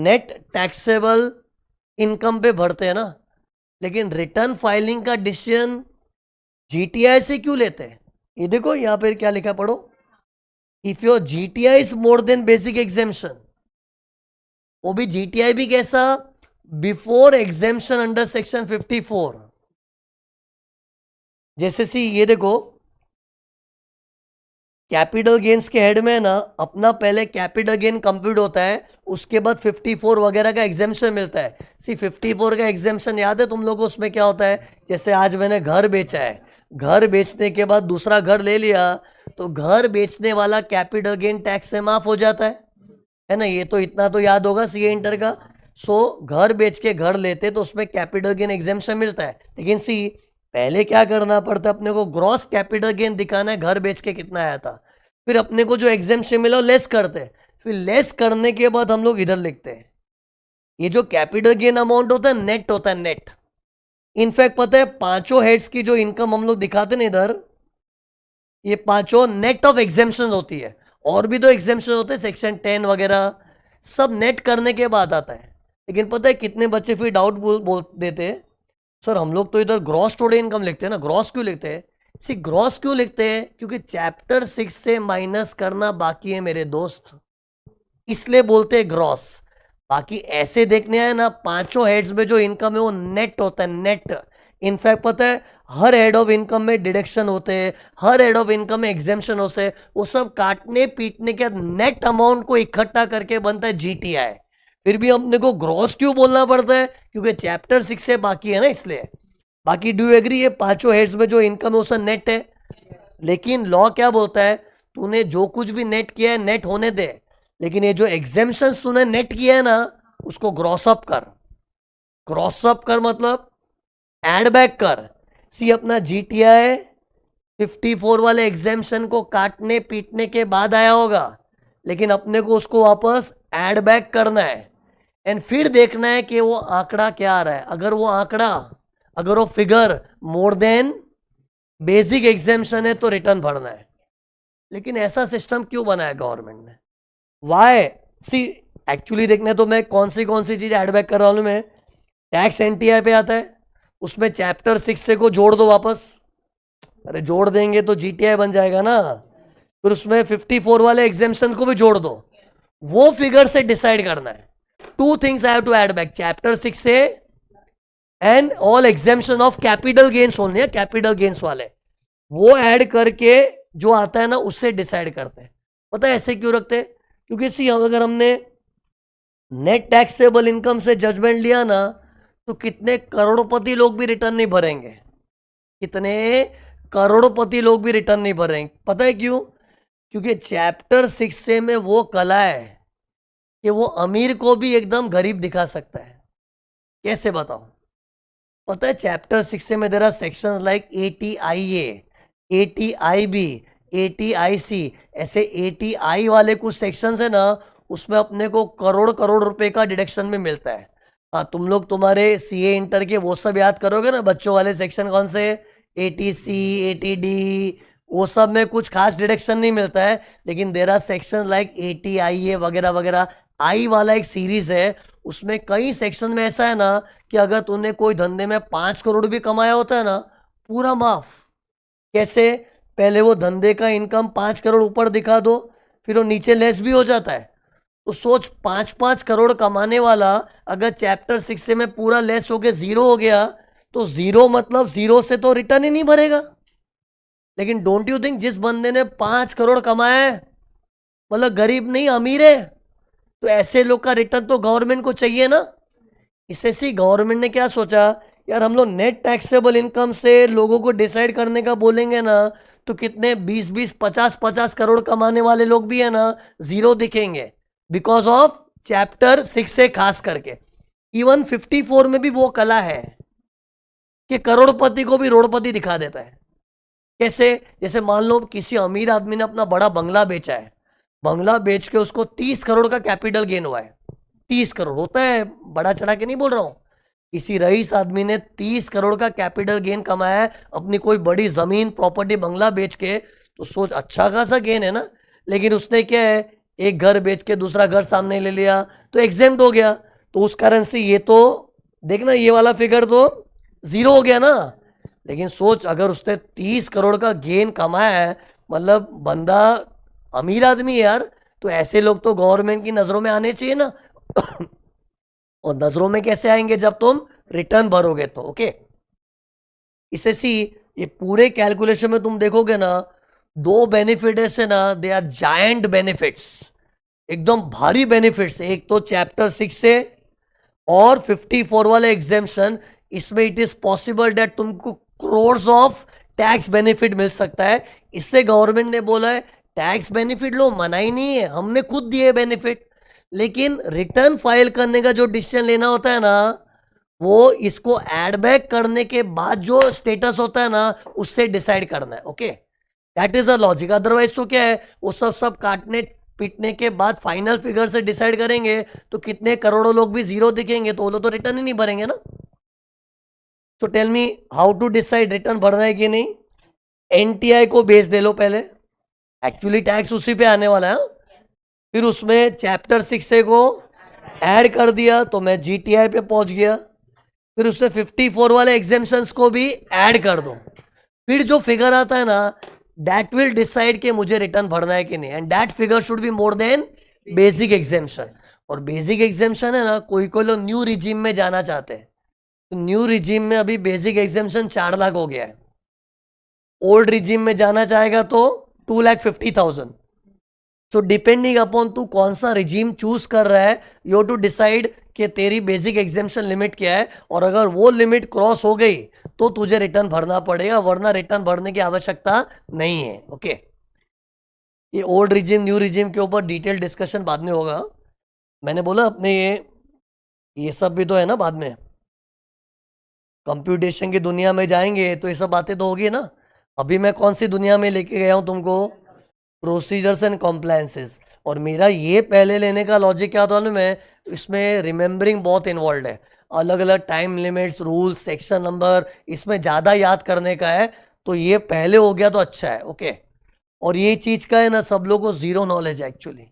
नेट टैक्सेबल इनकम पे भरते हैं ना, लेकिन रिटर्न फाइलिंग का डिसीजन जीटीआई से क्यों लेते हैं? ये देखो यहां पर क्या लिखा, पढ़ो। If your GTI is more than basic exemption, वो भी जीटीआई भी कैसा? Before exemption under section 54। जैसे सी ये देखो, कैपिटल गेन्स के हेड में ना अपना पहले कैपिटल गेन कंप्यूट होता है, उसके बाद 54 वगैरह का एग्जेम्पशन मिलता है। सी 54 का एग्जेम्पशन याद है तुम लोगों को? उसमें क्या होता है, जैसे आज मैंने घर बेचा है, घर बेचने के बाद दूसरा घर ले लिया, तो घर बेचने वाला कैपिटल गेन टैक्स से माफ हो जाता है ना। ये तो इतना तो याद होगा सीए इंटर का। सो घर बेच के घर लेते तो उसमें कैपिटल गेन एग्जेम्पशन मिलता है। लेकिन सी पहले क्या करना पड़ता है, अपने को ग्रॉस कैपिटल गेन दिखाना है, घर बेच के कितना आया था। फिर अपने को जो एग्जेम्पशन मिला लेस करते हैं, फिर लेस करने के बाद हम लोग इधर लिखते हैं। ये जो कैपिटल गेन अमाउंट होता है नेट होता है, नेट। इनफैक्ट पता है पांचों हेड्स की जो इनकम हम लोग दिखाते हैं इधर, ये पांचों नेट ऑफ एग्जेम्पशन होती है। और भी तो एग्जेम्पशन होते हैं सेक्शन 10 वगैरह, सब नेट करने के बाद आता है। लेकिन पता है कितने बच्चे फिर डाउट बोल देते हैं, सर हम लोग तो इधर ग्रॉस टोटल इनकम लिखते हैं ना, ग्रॉस क्यों लिखते हैं? सी ग्रॉस क्यों लिखते हैं? क्योंकि चैप्टर 6 से माइनस करना बाकी है मेरे दोस्त, इसलिए बोलते हैं ग्रॉस। बाकी ऐसे देखने आए ना, पांचों हेड्स में जो इनकम है वो नेट होता है, नेट। इनफैक्ट पता है हर हेड ऑफ इनकम में डिडक्शन होते हैं, हर हेड ऑफ इनकम में एग्जेम्पशन होते हैं, वो सब काटने पीटने के नेट अमाउंट को इकट्ठा करके बनता है जीटीआई। फिर भी अपने को ग्रॉस क्यों बोलना पड़ता है? क्योंकि चैप्टर 6 से बाकी है ना, इसलिए। बाकी डू एग्री ये पांचों हेड्स में जो इनकम है उसका नेट है। लेकिन लॉ क्या बोलता है, तूने जो कुछ भी नेट किया है नेट होने दे, लेकिन ये जो एग्जेम्पशंस तूने नेट किया है ना उसको ग्रॉस अप कर। ग्रॉस अप कर मतलब एड बैक कर। सी अपना जीटीआई 54 वाले एग्जेम्पशन को काटने पीटने के बाद आया होगा, लेकिन अपने को उसको वापस एड बैक करना है एंड फिर देखना है कि वो आंकड़ा क्या आ रहा है। अगर वो आंकड़ा, अगर वो figure more than basic exemption है तो रिटर्न भरना है। लेकिन ऐसा सिस्टम क्यों बनाया गवर्नमेंट ने? वाई? सी एक्चुअली देखना है तो मैं कौन सी चीज एड बैक कर रहा हूं। मैं टैक्स एनटीआई पे आता है, उसमें चैप्टर 6 से को जोड़ दो वापस। अरे जोड़ देंगे तो जीटीआई बन जाएगा ना। फिर उसमें 54 वाले एग्जेम्पशन को भी जोड़ दो, वो फिगर से डिसाइड करना है। 2 things I have to add back, chapter 6 से and all exemption of capital gains only है, कैपिटल गेन्स वाले वो ऐड करके जो आता है ना उससे डिसाइड करते हैं। पता है ऐसे क्यों रखते हैं? क्योंकि सी अगर हमने नेट टैक्सेबल इनकम से जजमेंट लिया ना तो कितने करोड़पति लोग भी रिटर्न नहीं भरेंगे, कितने करोड़पति लोग भी रिटर्न नहीं भरेंगे। पता है क्यों? क्योंकि चैप्टर 6 से में वो कला है कि वो अमीर को भी एकदम गरीब दिखा सकता है। कैसे बताओ? पता है चैप्टर 6 से में there are sections like ATIA, ATIB, ATIC, ऐसे ATI वाले कुछ सेक्शंस है ना, उसमें अपने को करोड़ करोड़ रुपए का डिडक्शन में मिलता है। हाँ, तुम लोग तुम्हारे सीए इंटर के वो सब याद करोगे ना, बच्चों वाले सेक्शन कौन से, ATC, ATD, वो सब में कुछ खास डिडक्शन नहीं मिलता है। लेकिन there are section like ATIA वगैरह वगैरह। आई वाला एक सीरीज है, उसमें कई सेक्शन में ऐसा है ना कि अगर तूने कोई धंधे में 5 करोड़ भी कमाया होता है ना, पूरा माफ। कैसे? पहले वो धंधे का इनकम 5 करोड़ ऊपर दिखा दो, फिर वो नीचे लेस भी हो जाता है। तो सोच 5-5 करोड़ कमाने वाला अगर चैप्टर 6 से मैं पूरा लेस हो गया, जीरो हो गया, तो जीरो मतलब जीरो से तो रिटर्न ही नहीं भरेगा। लेकिन डोंट यू थिंक जिस बंदे ने 5 करोड़ कमाया है, मतलब गरीब नहीं अमीर है, तो ऐसे लोग का रिटर्न तो गवर्नमेंट को चाहिए ना। इससे गवर्नमेंट ने क्या सोचा, यार हम लोग नेट टैक्सेबल इनकम से लोगों को डिसाइड करने का बोलेंगे ना, तो कितने 20-20 50-50 करोड़ कमाने वाले लोग भी है ना, जीरो दिखेंगे बिकॉज ऑफ चैप्टर 6 से खास करके। इवन 54 में भी वो कला है कि करोड़पति को भी रोड़पति दिखा देता है। कैसे? जैसे मान लो किसी अमीर आदमी ने अपना बड़ा बंगला बेचा है, बंगला बेच के उसको 30 करोड़ का कैपिटल गेन हुआ है। 30 करोड़ होता है, बड़ा चढ़ा के नहीं बोल रहा हूं। किसी रईस आदमी ने 30 करोड़ का कैपिटल गेन कमाया है अपनी कोई बड़ी जमीन प्रॉपर्टी बंगला बेच के, तो सोच अच्छा खासा गेन है ना। लेकिन उसने क्या है, एक घर बेच के दूसरा घर सामने ले लिया तो एग्जेम्प्ट हो गया। तो उस कारण से ये तो देखना, ये वाला फिगर तो जीरो हो गया ना। लेकिन सोच अगर उसने 30 करोड़ का गेन कमाया है, मतलब बंदा अमीर आदमी है यार, तो ऐसे लोग तो गवर्नमेंट की नजरों में आने चाहिए ना। और नजरों में कैसे आएंगे, जब तुम रिटर्न भरोगे तो। ओके, इससे सी ये पूरे कैलकुलेशन में तुम देखोगे ना, दो बेनिफिट है ना, दे आर जायंट बेनिफिट्स, एकदम भारी बेनिफिट्स। एक तो चैप्टर 6 से और 54 वाले एग्जेम्पशन, इसमें इट इज पॉसिबल डेट तुमको करोड्स ऑफ टैक्स बेनिफिट मिल सकता है। इससे गवर्नमेंट ने बोला है टैक्स बेनिफिट लो, मना ही नहीं है, हमने खुद दिए बेनिफिट। लेकिन रिटर्न फाइल करने का जो डिसीजन लेना होता है ना, वो इसको एड बैक करने के बाद जो स्टेटस होता है ना, उससे डिसाइड करना है। Okay, that is a logic. Otherwise तो क्या है, वो सब काटने पीटने के बाद फाइनल फिगर से डिसाइड करेंगे, तो कितने करोड़ों लोग भी जीरो दिखेंगे, तो वो लोग तो रिटर्न ही नहीं भरेंगे ना। तो tell me how to decide return भरना है कि नहीं। एनटीआई को बेस दे लो पहले, एक्चुअली टैक्स उसी पे आने वाला है। फिर उसमें चैप्टर 6 को ऐड कर दिया तो मैं जीटीआई पे पहुंच गया। फिर उससे 54 वाले एग्जेम्पशंस को भी ऐड कर दो। फिर जो फिगर आता है ना, दैट विल डिसाइड कि मुझे रिटर्न भरना है कि नहीं, and that figure should be more than basic exemption. और बेसिक एग्जेम्पशन है ना, कोई कोई लोग न्यू रिजीम में जाना चाहते हैं, तो न्यू रिजीम में अभी बेसिक एग्जेम्पशन 4 लाख हो गया है। ओल्ड रिजीम में जाना चाहेगा तो 2,50,000। सो डिपेंडिंग अपॉन तू कौन सा रिजीम चूज कर रहा है, यू टू डिसाइड कि तेरी बेसिक एग्जेम्पशन लिमिट क्या है। और अगर वो लिमिट क्रॉस हो गई तो तुझे रिटर्न भरना पड़ेगा, वरना रिटर्न भरने की आवश्यकता नहीं है। ओके, ये ओल्ड रिजीम न्यू रिजीम के ऊपर डिटेल डिस्कशन बाद में होगा। मैंने बोला अपने ये सब भी तो है ना, बाद में कंप्यूटेशन की दुनिया में जाएंगे तो ये सब बातें तो होगी ना। अभी मैं कौन सी दुनिया में लेके गया हूं तुमको, प्रोसीजर्स एंड कॉम्प्लायंसेस। और मेरा ये पहले लेने का लॉजिक क्या था मैं, इसमें रिमेंबरिंग बहुत इन्वॉल्व है, अलग अलग time limits, rules, section number, इसमें ज़्यादा याद करने का है। तो ये पहले हो गया तो अच्छा है। ओके, और ये चीज़ का है ना, सब लोगों को जीरो नॉलेज है एक्चुअली।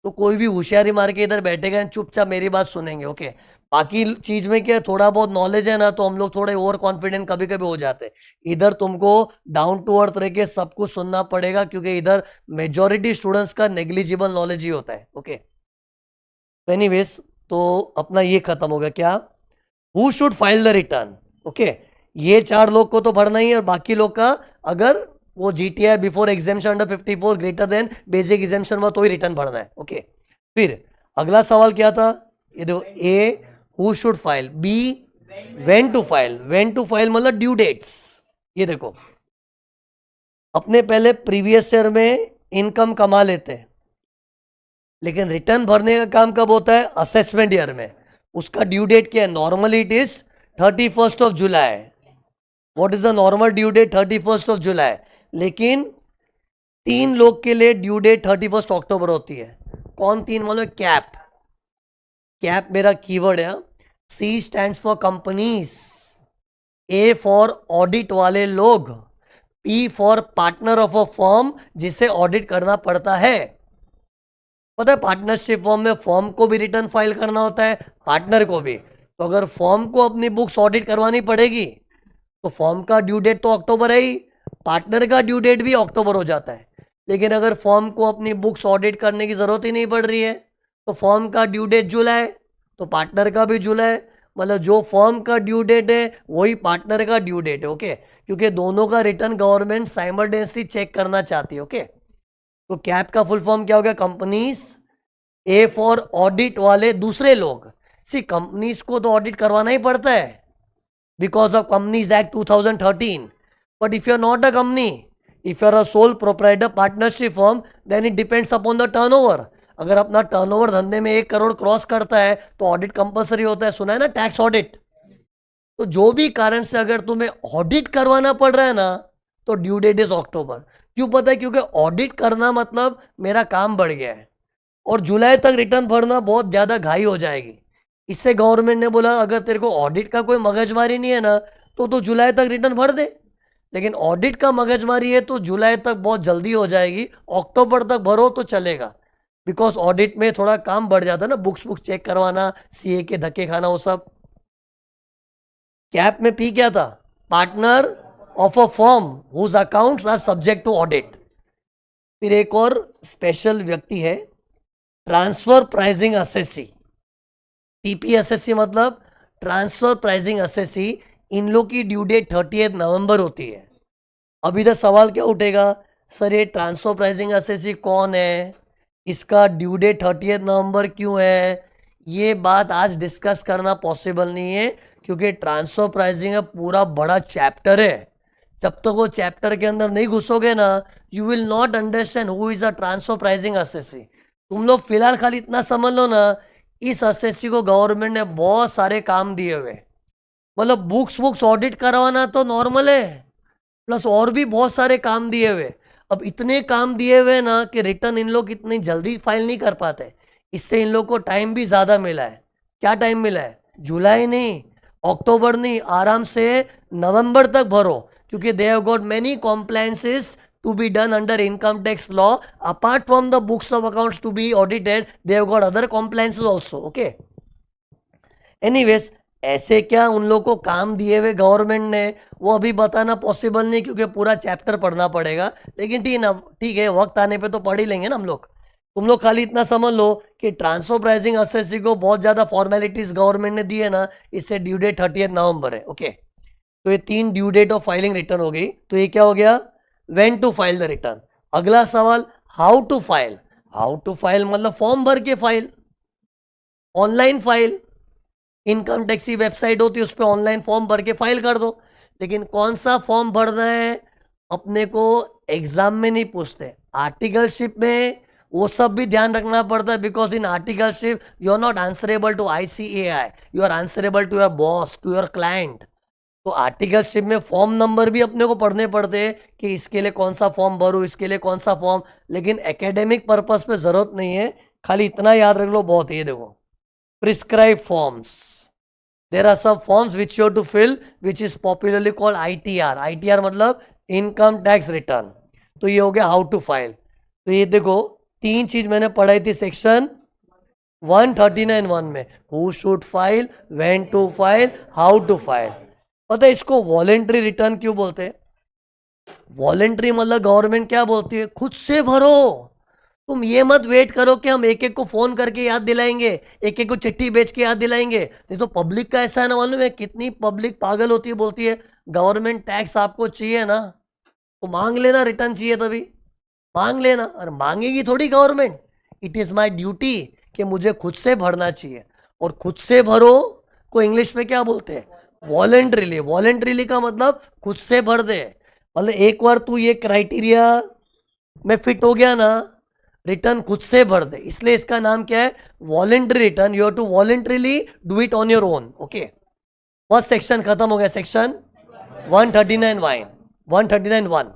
तो कोई भी होशियारी मार के इधर बैठेगा, चुपचाप मेरी बात सुनेंगे। ओके, बाकी चीज में क्या थोड़ा बहुत नॉलेज है ना, तो हम लोग थोड़े ओवर कॉन्फिडेंट कभी कभी हो जाते हैं। इधर तुमको डाउन टू अर्थ रह के सब कुछ सुनना पड़ेगा, क्योंकि इधर मेजोरिटी स्टूडेंट्स का नेग्लिजिबल नॉलेज ही होता है। ओके, एनीवेज, तो अपना ये खत्म हो गया क्या, who should file the return. Okay, ये 4 लोग को तो भरना ही है, और बाकी लोग का अगर वो GTI before exemption under 54 greater than basic exemption हुआ तो ही रिटर्न भरना है। ओके, फिर अगला सवाल क्या था, ये देखो, A who should file, B when to file. When to file मतलब ड्यू डेट्स। ये देखो, अपने पहले प्रीवियस ईयर में इनकम कमा लेते हैं, लेकिन रिटर्न भरने का काम कब होता है, असेसमेंट ईयर में। उसका ड्यू डेट क्या है, normally it is 31st of July. What is the normal due date, 31st of July. लेकिन 3 लोग के लिए ड्यू डेट 31st अक्टूबर होती है। कौन 3? मतलब कैप, कैप मेरा कीवर्ड है। C stands for companies, A for audit वाले लोग, P for partner of a firm जिसे ऑडिट करना पड़ता है। पता है पार्टनरशिप फॉर्म में फर्म को भी रिटर्न फाइल करना होता है, पार्टनर को भी। तो अगर फर्म को अपनी बुक्स ऑडिट करवानी पड़ेगी तो फर्म का ड्यू डेट तो अक्टूबर है ही, पार्टनर का ड्यू डेट भी अक्टूबर हो जाता है, लेकिन अगर फर्म को अपनी बुक्स ऑडिट करने की ज़रूरत ही नहीं पड़ रही है तो फर्म का ड्यू डेट जुलाई, तो पार्टनर का भी जुलाई, मतलब जो फर्म का ड्यू डेट है वही पार्टनर का ड्यू डेट है। ओके, क्योंकि दोनों का रिटर्न गवर्नमेंट साइमल्टेनियसली चेक करना चाहती है। ओके, तो कैप का फुल फॉर्म क्या हो गया? कंपनीज। ए फॉर ऑडिट वाले दूसरे लोग। सी कंपनीज को तो ऑडिट करवाना ही पड़ता है because of companies act 2013, but if you are not a company, if you are a sole proprietor partnership firm, then it depends upon the turnover. अगर अपना टर्नओवर धंधे में 1 करोड़ क्रॉस करता है तो ऑडिट कंपलसरी होता है, सुना है ना, टैक्स ऑडिट। तो जो भी कारण से अगर तुम्हें ऑडिट करवाना पड़ रहा है ना तो ड्यू डेट इज अक्टूबर। क्यों पता है? क्योंकि ऑडिट करना मतलब मेरा काम बढ़ गया है और जुलाई तक रिटर्न भरना बहुत ज़्यादा घाई हो जाएगी। इससे गवर्नमेंट ने बोला अगर तेरे को ऑडिट का कोई मगजमारी नहीं है ना तो जुलाई तक रिटर्न भर दे, लेकिन ऑडिट का मगजमारी है तो जुलाई तक बहुत जल्दी हो जाएगी, अक्टूबर तक भरो तो चलेगा। बिकॉज ऑडिट में थोड़ा काम बढ़ जाता है ना, बुक्स चेक करवाना, सीए के धक्के खाना, वो सब। कैप में पी क्या था? Partner of a firm whose accounts are subject to audit. फिर एक और स्पेशल व्यक्ति है, ट्रांसफर प्राइसिंग असेसी। टीपीएसएससी मतलब ट्रांसफर प्राइसिंग असेसी। इन लोग की ड्यू डेट 30 नवंबर होती है। अब इधर सवाल क्या उठेगा, सर ये ट्रांसफर प्राइसिंग असेसी कौन है, इसका ड्यू डेट 30 नवंबर क्यों है? ये बात आज डिस्कस करना पॉसिबल नहीं है क्योंकि ट्रांसफर प्राइसिंग पूरा बड़ा चैप्टर है। जब तक वो चैप्टर के अंदर नहीं घुसोगे ना, you will not understand who is a transfer pricing assessee. तुम लोग फिलहाल खाली इतना समझ लो ना, इस असेसी को गवर्नमेंट ने बहुत सारे काम दिए हुए, मतलब बुक्स ऑडिट करवाना तो नॉर्मल है, प्लस और भी बहुत सारे काम दिए हुए। अब इतने काम दिए हुए ना कि रिटर्न इन लोग इतनी जल्दी फाइल नहीं कर पाते, इससे इन लोग को टाइम भी ज़्यादा मिला है। क्या टाइम मिला है? जुलाई नहीं, अक्टूबर नहीं, आराम से नवंबर तक भरो, क्योंकि they have got many compliances to be done under income tax law. Apart from the books of accounts to be audited, they have got other compliances also. Okay. Anyways, ऐसे क्या उन लोग को काम दिए हुए गवर्नमेंट ने वो अभी बताना पॉसिबल नहीं क्योंकि पूरा चैप्टर पढ़ना पड़ेगा, लेकिन ठीक है, वक्त आने पे तो पढ़ ही लेंगे ना हम लोग। तुम लोग खाली इतना समझ लो कि ट्रांसफर प्राइसिंग असेसी को बहुत ज़्यादा फॉर्मेलिटीज गवर्नमेंट ने दी है ना, इससे ड्यू डेट 30 नवंबर है। ओके, तो ये 3 due date of filing return हो गई। तो ये क्या हो गया? When to file the return। अगला सवाल, how to file. How to file मतलब फॉर्म भर के file, online file. Income tax की वेबसाइट होती है, उस पर ऑनलाइन फॉर्म भर के फाइल कर दो। लेकिन कौन सा फॉर्म भरना है अपने को एग्जाम में नहीं पूछते, आर्टिकलशिप में वो सब भी ध्यान रखना पड़ता है। Because in articleship you are not answerable to ICAI, you are answerable to your boss, to your client. तो आर्टिकलशिप में फॉर्म नंबर भी अपने को पढ़ने पड़ते हैं कि इसके लिए कौन सा फॉर्म भरूँ, इसके लिए कौन सा फॉर्म। लेकिन एकेडमिक पर्पस पे ज़रूरत नहीं है, खाली इतना याद रख लो बहुत है। ये देखो, prescribe forms, there are some forms which you to fill which is popularly called ITR। ITR मतलब इनकम टैक्स रिटर्न। तो ये हो गया हाउ टू फाइल। तो ये देखो 3 चीज मैंने पढ़ाई थी सेक्शन 139(1) में, who should file, when to file, how to file. पता है इसको वॉलेंट्री रिटर्न क्यों बोलते हैं? वॉलेंट्री मतलब गवर्नमेंट क्या बोलती है, खुद से भरो। तुम ये मत वेट करो कि हम एक एक को फोन करके याद दिलाएंगे, एक एक को चिट्ठी बेच के याद दिलाएंगे। नहीं तो पब्लिक का ऐसा है ना, मालूम है कितनी पब्लिक पागल होती है, बोलती है गवर्नमेंट टैक्स आपको चाहिए ना तो मांग लेना, रिटर्न चाहिए तभी मांग लेना। और मांगेगी थोड़ी government, it is my duty कि मुझे खुद से भरना चाहिए। और खुद से भरो को इंग्लिश में क्या बोलते हैं? वॉलेंट्रीली। वॉलेंट्रीली का मतलब खुद से भर दे, मतलब एक बार तू ये क्राइटेरिया में फिट हो गया ना, रिटर्न खुद से भर दे, इसलिए इसका नाम क्या है? Voluntary return. You have to voluntarily do it on your own. Okay, first section खत्म हो गया, सेक्शन 139(1).